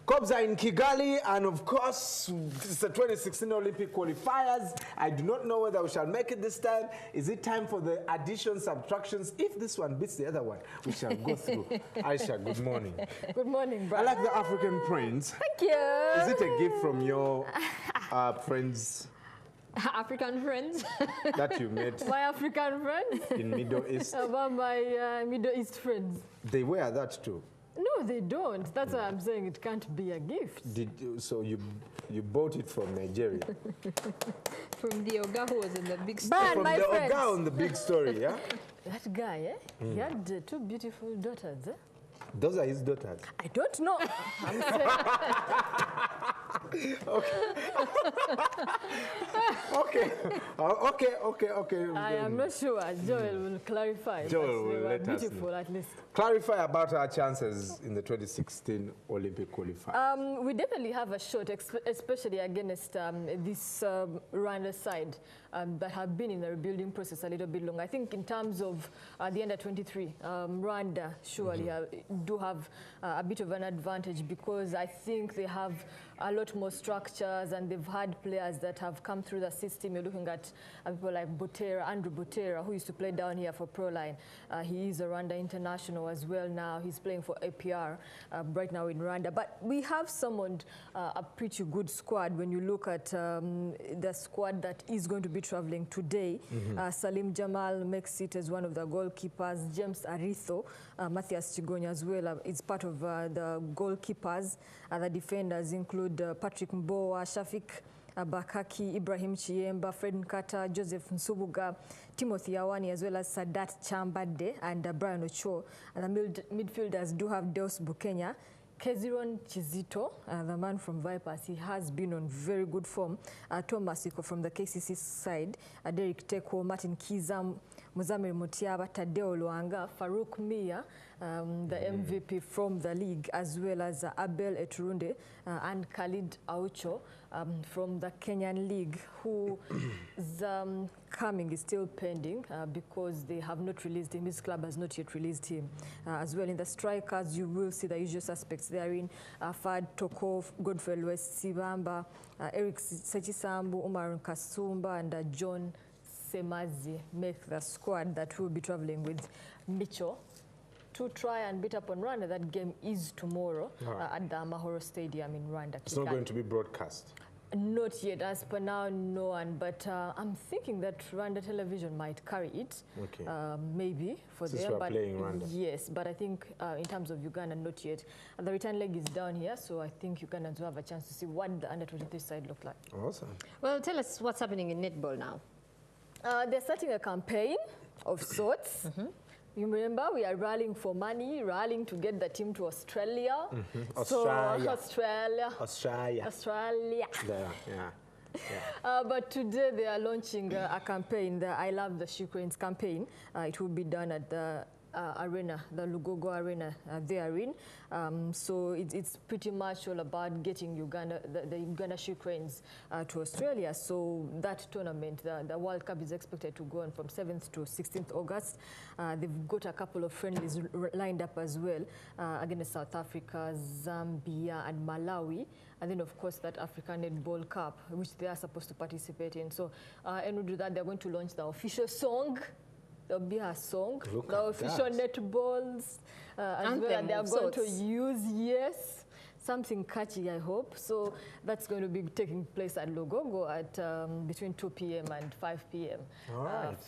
Cobs are in Kigali, and of course, this is the 2016 Olympic qualifiers. I do not know whether we shall make it this time. Is it time for the additions, subtractions? If this one beats the other one, we shall go through. Aisha, good morning. Good morning, brother. I like the African prince. Thank you. Is it a gift from your friends? African friends? That you met? My African friends? In Middle East? About my Middle East friends. They wear that too? No, they don't. That's why I'm saying it can't be a gift. So you bought it from Nigeria? From the Oga who was in the big story. From my the friends. Oga on the big story, yeah? That guy, he had two beautiful daughters, Those are his daughters? I don't know. I'm saying. Okay. I am not sure. Joel will clarify. Joel will they were let us beautiful, know. at least. Clarify about our chances in the 2016 Olympic qualifier. We definitely have a shot, especially against this Rwanda side that have been in the rebuilding process a little bit long. I think in terms of the under-23, Rwanda surely do have a bit of an advantage because I think they have a lot more structures and they've had players that have come through the system. You're looking at people like Andrew Butera, who used to play down here for Proline. He is a Rwanda international as well now. He's playing for APR right now in Rwanda. But we have summoned a pretty good squad when you look at the squad that is going to be traveling today. Salim Jamal makes it as one of the goalkeepers. James Aritho, Matthias Chigonya as well is part of the goalkeepers. The defenders include Patrick Mbowa, Shafik Bakaki, Ibrahim Chiemba, Fred Nkata, Joseph Nsubuga, Timothy Awani, as well as Sadat Chambade and Brian Ocho. And the midfielders do have Deus Bukenya, Keziron Chizito, the man from Vipers. He has been on very good form. Thomas Iko from the KCC side, Derek Teko, Martin Kizam, Muzamiri Mutiaba, Tadeo Luanga, Farouk Mia, the MVP from the league, as well as Abel Eturunde and Khalid Aucho from the Kenyan league, who is coming is still pending because they have not released him. His club has not yet released him. As well in the strikers, you will see the usual suspects therein. Fad Tokov, Godfrey West Sibamba, Eric Sechisambu, Umar Kasumba, and John Semazi make the squad that will be traveling with Mitchell to try and beat up on Rwanda. That game is tomorrow at the Amahoro Stadium in Rwanda. It's not going to be broadcast? Not yet, as per now, no one. But I'm thinking that Rwanda Television might carry it, maybe for Since them. we're playing Rwanda. Yes, but I think in terms of Uganda, not yet. The return leg is down here, so I think Ugandans will have a chance to see what the under-23 side look like. Awesome. Well, tell us what's happening in netball now. They're starting a campaign of sorts. You remember, we are rallying for money, rallying to get the team to Australia. Australia. But today they are launching a campaign, the I Love the Ukrainians campaign. It will be done at the arena, the Lugogo Arena therein. So it's pretty much all about getting Uganda, the Uganda Ukrainians to Australia. So that tournament, the World Cup is expected to go on from 7th to 16th August. They've got a couple of friendlies lined up as well against South Africa, Zambia, and Malawi. And then, of course, that African Netball Cup, which they are supposed to participate in. So, and with that, they're going to launch the official song. There'll be a song, the official netballs, as well, and they are going to use, something catchy, I hope. So that's going to be taking place at Logogo at between 2 p.m. and 5 p.m.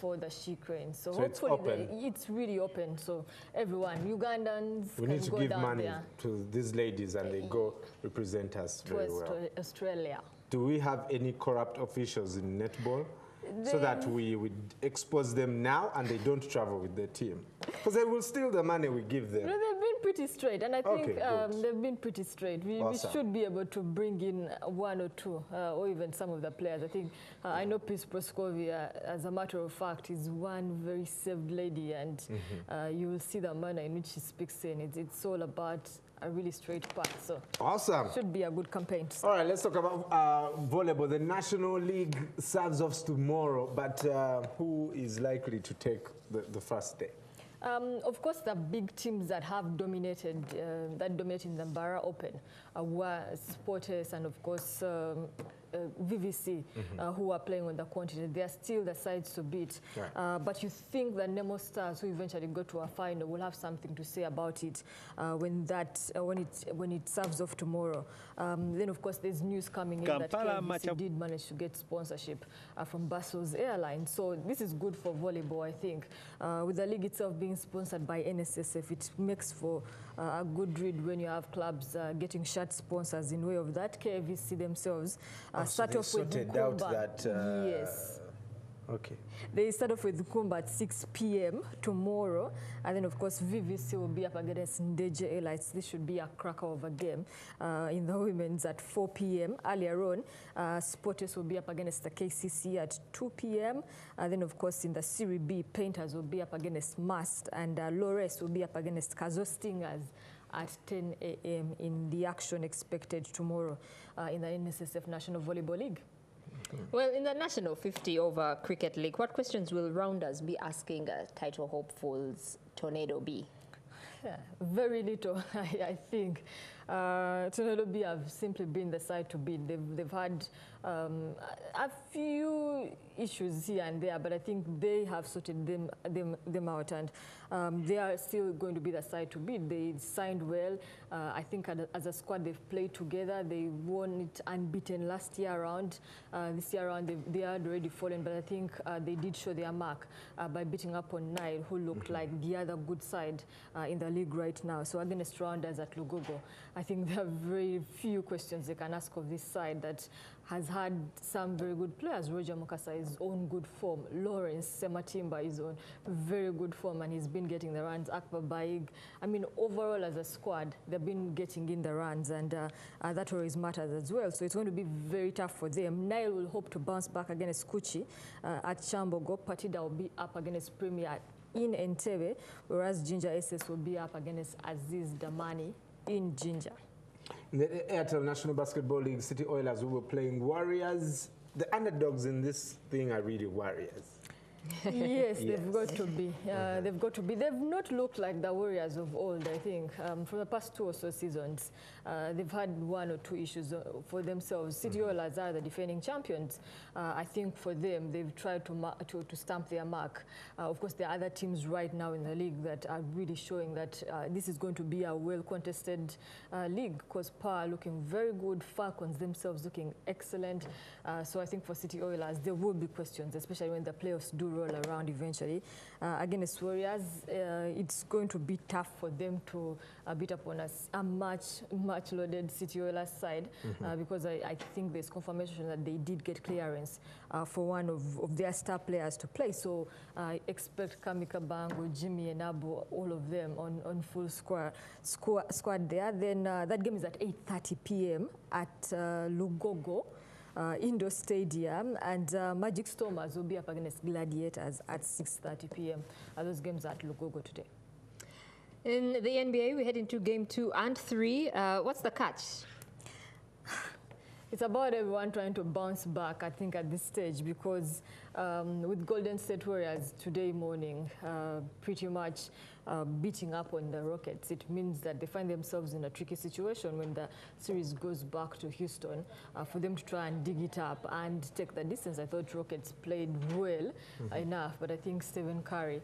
For the Ukraine. So hopefully it's really open. So everyone, Ugandans, we need to give money there to these ladies and they go represent us very well. To Australia. Do we have any corrupt officials in netball? So that we would expose them now and they don't travel with their team. Because they will steal the money we give them. No, they've been pretty straight, and I think they've been pretty straight. We should be able to bring in one or two, or even some of the players. I think, I know Peace Proskovia, as a matter of fact, is one very saved lady, and you will see the manner in which she speaks in. It's all about a really straight path. So awesome. Should be a good campaign. All right, let's talk about volleyball. The National League serves off tomorrow, but who is likely to take the first day? Of course, the big teams that have dominated, that dominated the Bara Open were Sportes and, of course, VVC, who are playing on the continent. They are still the sides to beat. Right. But you think that Nemo Stars, who eventually go to a final, will have something to say about it when it serves off tomorrow. Then, of course, there's news coming in that KVC did manage to get sponsorship from Brussels Airlines. So this is good for volleyball, I think. With the league itself being sponsored by NSSF, it makes for a good read when you have clubs getting shirt sponsors in way of that. KVC themselves start off with Nkumba. Yes. Okay. They start off with Nkumba at 6 p.m. tomorrow. And then, of course, VVC will be up against Ndeje Elites. This should be a cracker of a game. In the women's at 4 p.m. Earlier on, Sportes will be up against the KCC at 2 p.m. And then, of course, in the Serie B, Painters will be up against Mast. And Lores will be up against Kazo Stingers at 10 a.m. in the action expected tomorrow in the NSSF National Volleyball League. Well, in the National 50 over Cricket League, what questions will rounders be asking title hopefuls Tornado B? Yeah, very little, I think. Tornado B have simply been the side to beat. They've had a few issues here and there, but I think they have sorted them out, and they are still going to be the side to beat. They signed well. I think as a squad they've played together. They won it unbeaten last year around. This year around they had already fallen, but I think they did show their mark by beating up on Nile, who looked like the other good side in the league right now. So against rounders at Lugogo, I think there are very few questions they can ask of this side that has had some very good players. Roger Mukasa is on good form. Lawrence Sematimba is on very good form, and he's been getting the runs. Akbar Baig. I mean, overall as a squad, they've been getting in the runs, and that always matters as well. So it's going to be very tough for them. Nile will hope to bounce back against Kuchi at Chambogo. Partida will be up against Premier in Entebbe, whereas Ginger SS will be up against Aziz Damani in Ginger. In the Airtel National Basketball League, City Oilers, who were playing Warriors. The underdogs in this thing are really Warriors. Yes, they've got to be. They've got to be. They've not looked like the Warriors of old, I think. For the past 2 or so seasons, they've had 1 or 2 issues for themselves. City Oilers are the defending champions. I think for them, they've tried to stamp their mark. Of course, there are other teams right now in the league that are really showing that this is going to be a well-contested league, because Power looking very good, Falcons themselves looking excellent. So I think for City Oilers, there will be questions, especially when the playoffs do roll around eventually. Against Warriors, it's going to be tough for them to beat up on a much loaded City Oilers side, because I think there's confirmation that they did get clearance for one of their star players to play. So I expect Kamika Bango, Jimmy Enabo, all of them on full squad there. Then that game is at 8:30 p.m. at Lugogo Indoor Stadium, and Magic Stormers will be up against Gladiators at 6:30 p.m. Those games are at Lugogo today. In the NBA, we head into game 2 and 3. What's the catch? It's about everyone trying to bounce back, I think, at this stage, because with Golden State Warriors today morning pretty much beating up on the Rockets, it means that they find themselves in a tricky situation when the series goes back to Houston for them to try and dig it up and take the distance. I thought Rockets played well enough, but I think Stephen Curry,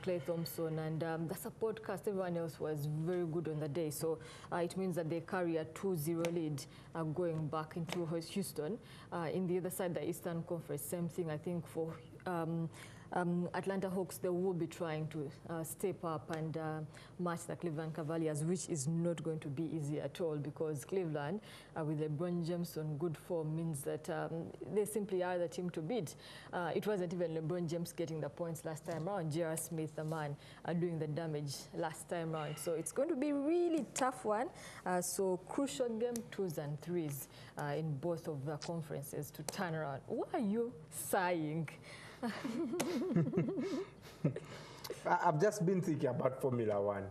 Klay Thompson, and the support cast, everyone else was very good on the day. So it means that they carry a 2-0 lead going back into Houston. In the other side, the Eastern Conference, same thing, I think, for Atlanta Hawks. They will be trying to step up and match the Cleveland Cavaliers, which is not going to be easy at all, because Cleveland, with LeBron James on good form, means that they simply are the team to beat. It wasn't even LeBron James getting the points last time around. J.R. Smith, the man, doing the damage last time around. So it's going to be a really tough one. So crucial game, 2s and 3s in both of the conferences to turn around. Why are you sighing? I've just been thinking about Formula One.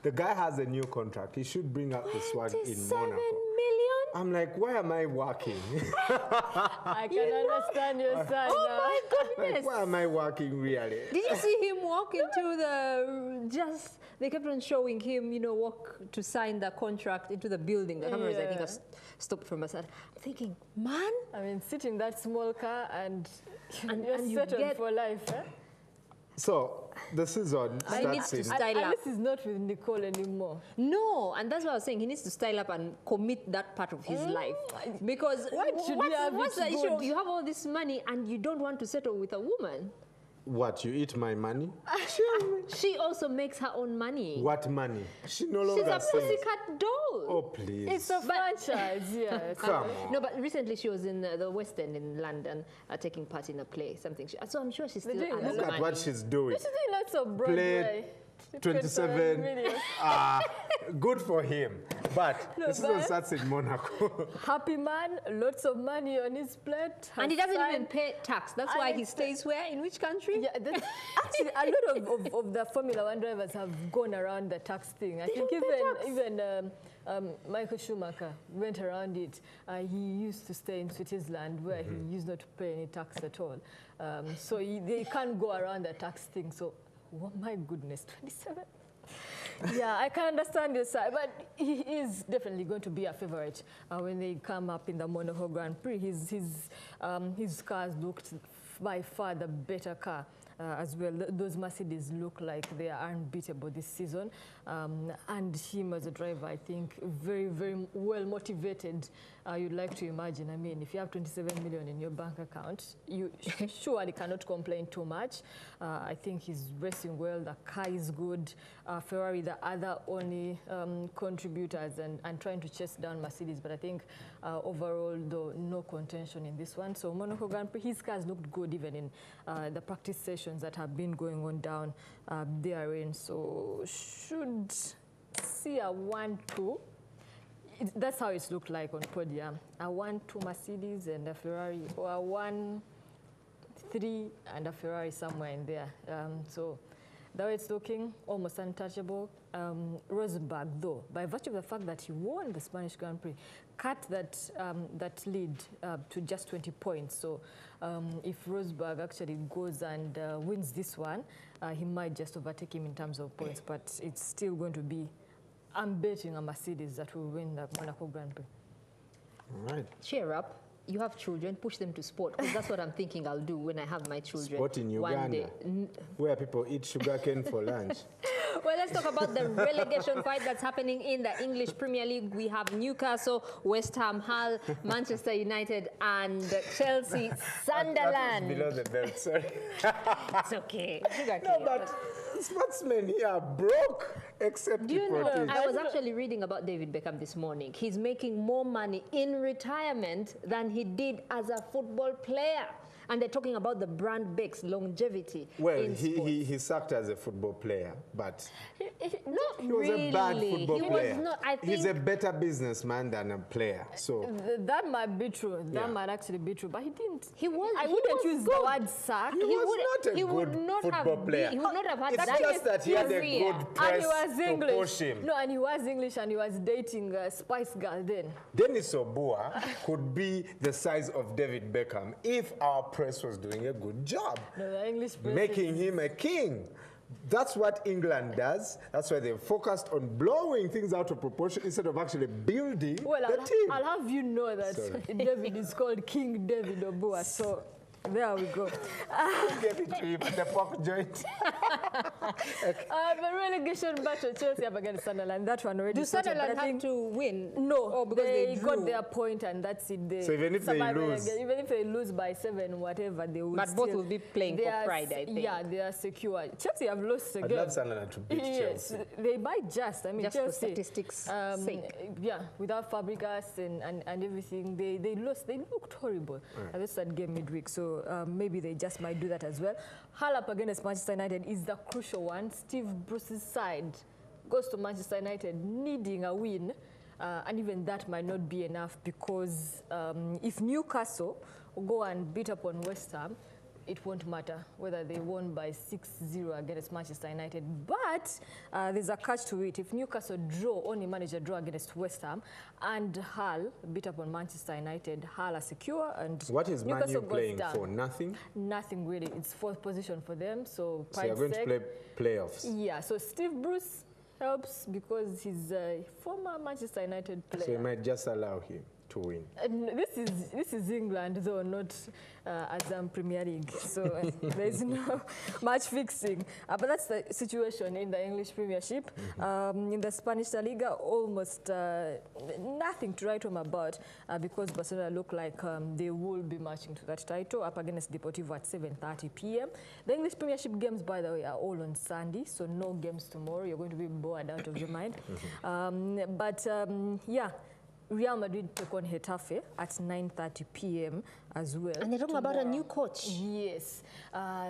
The guy has a new contract. He should bring up the swag in Monaco. 27 million? I'm like, why am I working? I can understand your side Oh now. my goodness. Like, why am I working really? Did you see him walk into they kept on showing him, you know, walk to sign the contract into the building. The cameras, I think, have stopped from a side. I'm thinking, man. I mean, sit in that small car and you're and you settled get- for life. Eh? So the season I need starts to in... style up. This is not with Nicole anymore. No, and that's what I was saying. He needs to style up and commit that part of his life. Because Why should he have what's it the issue? good? You have all this money and you don't want to settle with a woman. What, you eat my money? She also makes her own money. What money? She no She's longer a sings. pussycat doll. Oh, please. It's a franchise, yes. Come on. No, but recently she was in the West End in London taking part in a play, something. So I'm sure she's still doing earns a Look at money. what she's doing. She's doing lots of Broadway. 27. videos. Good for him. But No, the season but- starts in Monaco. Happy man, lots of money on his plate. And he has doesn't even signed- pay tax. That's I why he expect- stays where? In which country? Yeah, actually, a lot of the Formula One drivers have gone around the tax thing. I think don't pay even Michael Schumacher went around it. He used to stay in Switzerland where he used not to pay any tax at all. So they can't go around the tax thing. So, oh my goodness, 27. Yeah, I can understand your side, but he is definitely going to be a favorite when they come up in the Monaco Grand Prix. His cars looked by far the better car as well. Those Mercedes look like they are unbeatable this season. And him as a driver, I think, very, very well motivated. You'd like to imagine. I mean, if you have 27 million in your bank account, you surely cannot complain too much. I think he's racing well. The car is good. Ferrari, the other only contributors and trying to chase down Mercedes. But I think overall, though, no contention in this one. So Monaco Grand Prix, his cars looked good even in the practice sessions that have been going on down therein. So should see a 1-2. That's how it's looked like on podium. A 1-2 Mercedes and a Ferrari, or a 1-3 and a Ferrari somewhere in there. So the way it's looking, almost untouchable. Rosberg, though, by virtue of the fact that he won the Spanish Grand Prix, cut that lead to just 20 points. So if Rosberg actually goes and wins this one, he might just overtake him in terms of points, but it's still going to be, I'm betting a Mercedes that will win the Monaco Grand Prix. All right. Cheer up. You have children, push them to sport. 'Cause that's what I'm thinking I'll do when I have my children. Sport in one day. Uganda, where people eat sugarcane for lunch. Well, let's talk about the relegation fight that's happening in the English Premier League. We have Newcastle, West Ham, Hull, Manchester United, and Chelsea, Sunderland. Below the belt, sorry. It's okay. No, but sportsmen here are broke, except Do you know, Deportivo. I was actually reading about David Beckham this morning. He's making more money in retirement than he did as a football player. And they're talking about the brand Beck's longevity Well, in sports. he sucked as a football player, but Not he was really. a bad football he player. was not. I think He's a better businessman than a player. So That might be true. That Yeah. might actually be true, but he didn't. he was. I he wouldn't was use good. the word suck. He was not a he would good not football have player. He would not have had it's that. just that he had a career. good And press he was to English. push him. No, and he was English and he was dating Spice Girl then. Dennis Obua could be the size of David Beckham if our press was doing a good job, No, the English press making him a king. That's what England does. That's why they're focused on blowing things out of proportion instead of actually building Well, the team. I'll have you know that Sorry. David is called King David Obua. So there we go. Give it to him, the pork joint. The relegation battle, Chelsea up against Sunderland. That one already Do sorted, but Sunderland I have think to win? no, or because they got drew? their point and that's it. They So even if they survive lose- even if they lose by 7, whatever, they will. But both still- will be playing for they are pride, I think. Yeah, they are secure. Chelsea have lost I'd again. love Sunderland to beat Yes, Chelsea. they might just. I mean, Just for Chelsea, statistics' sake. Yeah, without Fabregas and everything, they lost. They looked horrible at the start game midweek. So maybe they just might do that as well. Hull up against Manchester United is the crucial one. Steve Bruce's side goes to Manchester United needing a win. And even that might not be enough because if Newcastle go and beat up on West Ham, it won't matter whether they won by 6-0 against Manchester United. But there's a catch to it. If Newcastle only manage a draw against West Ham and Hull beat up on Manchester United, Hull are secure and what is Man Newcastle U playing down. for? Nothing? Nothing really. It's fourth position for them. So you're going to play playoffs? Yeah. So Steve Bruce helps because he's a former Manchester United player. So you might just allow him to win. This is England, though, not Azam Premier League. So there's no match fixing. But that's the situation in the English Premiership. In the Spanish La Liga, almost nothing to write home about because Barcelona look like they will be marching to that title up against Deportivo at 7:30 p.m. The English Premiership games, by the way, are all on Sunday, so no games tomorrow. You're going to be bored out of your mind. Yeah. Real Madrid took on Getafe at 9:30 p.m. as well. And they're talking about a new coach. Yes.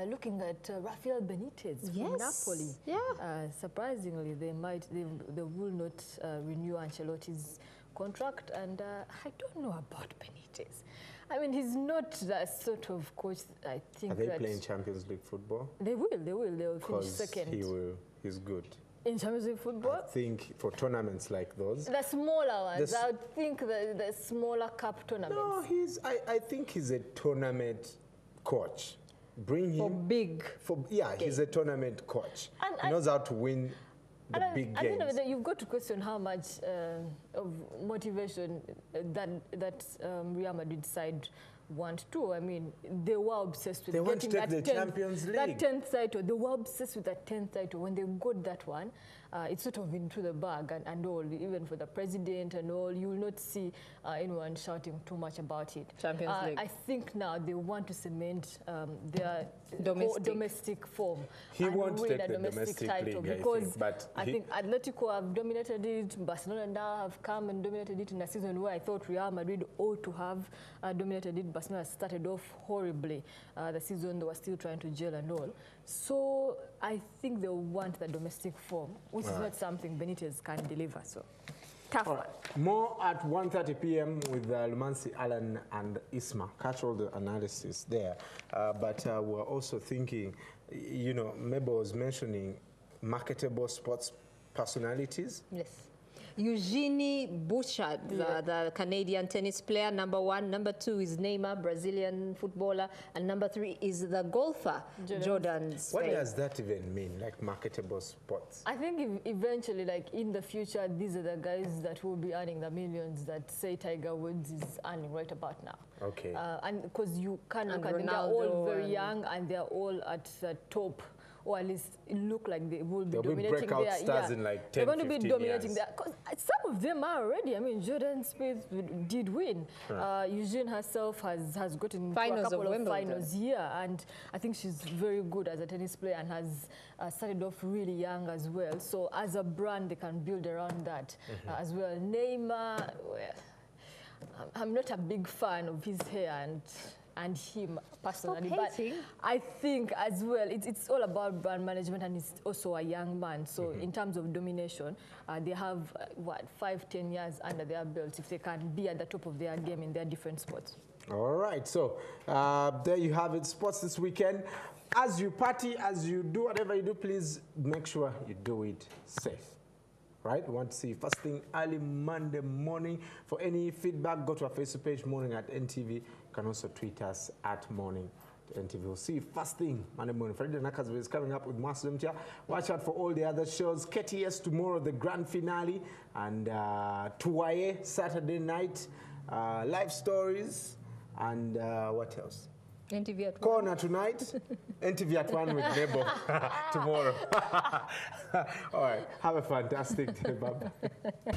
Looking at Rafael Benitez from Napoli. Yeah. Surprisingly, they will not renew Ancelotti's contract. And I don't know about Benitez. I mean, he's not that sort of coach, I think. Are they playing Champions League football? They will. They will finish second. He's good. In Champions League football? I think for tournaments like those. The smaller ones. I would think the smaller cup tournaments. No, I think he's a tournament coach. Bring him. For big. He's a tournament coach. He knows how to win the big games. At the end of the day, you've got to question how much of motivation that Real Madrid side want to. I mean, they were obsessed with getting that Champions League. That 10th title. They were obsessed with that 10th title. When they got that one, it's sort of into the bag and all. Even for the president and all, you will not see anyone shouting too much about it. Champions League. I think now they want to cement their domestic form. He won't take the domestic title league, because I think Atletico have dominated it. Barcelona now have come and dominated it in a season where I thought Real Madrid ought to have dominated it. Barcelona started off horribly. The season they were still trying to gel and all. So I think they want the domestic form, which is not something Benitez can deliver. So tough one. More at 1:30 p.m. with Lumansi, Alan and Isma. Catch all the analysis there. But we're also thinking, you know, Mabel was mentioning marketable sports personalities. Yes. Eugenie Bouchard, the Canadian tennis player, number 1. Number 2 is Neymar, Brazilian footballer. And number 3 is the golfer, Jordan Spieth. What does that even mean, like marketable sports? I think eventually, like in the future, these are the guys that will be earning the millions that, say, Tiger Woods is earning right about now. Okay. And because you can look at them, they're all very young and they're all at the top. Or at least it look like they will be dominating there. Breakout stars in like 10, they're going to be dominating years. there. Because some of them are already. I mean, Jordan Spieth did win. Eugene herself has gotten finals a couple of finals here. And I think she's very good as a tennis player and has started off really young as well. So as a brand, they can build around that as well. Neymar, well, I'm not a big fan of his hair and him personally, but I think as well it's all about brand management, and he's also a young man, so in terms of domination they have 5-10 years under their belts if they can be at the top of their game in their different sports. All right, so there you have it, sports this weekend. As you party, as you do whatever you do, please make sure you do it safe. Right? We want to see you first thing early Monday morning. For any feedback, go to our Facebook page, Morning at NTV. You can also tweet us at Morning at NTV. We'll see you first thing Monday morning. Friday Nakazwe is coming up with Masudum Tia. Watch out for all the other shows. KTS tomorrow, the grand finale. And Tuwaye Saturday night. Live stories. And what else? NTV at 1. Corner tonight. NTV at 1 with Nebo tomorrow. All right. Have a fantastic day. Bye-bye.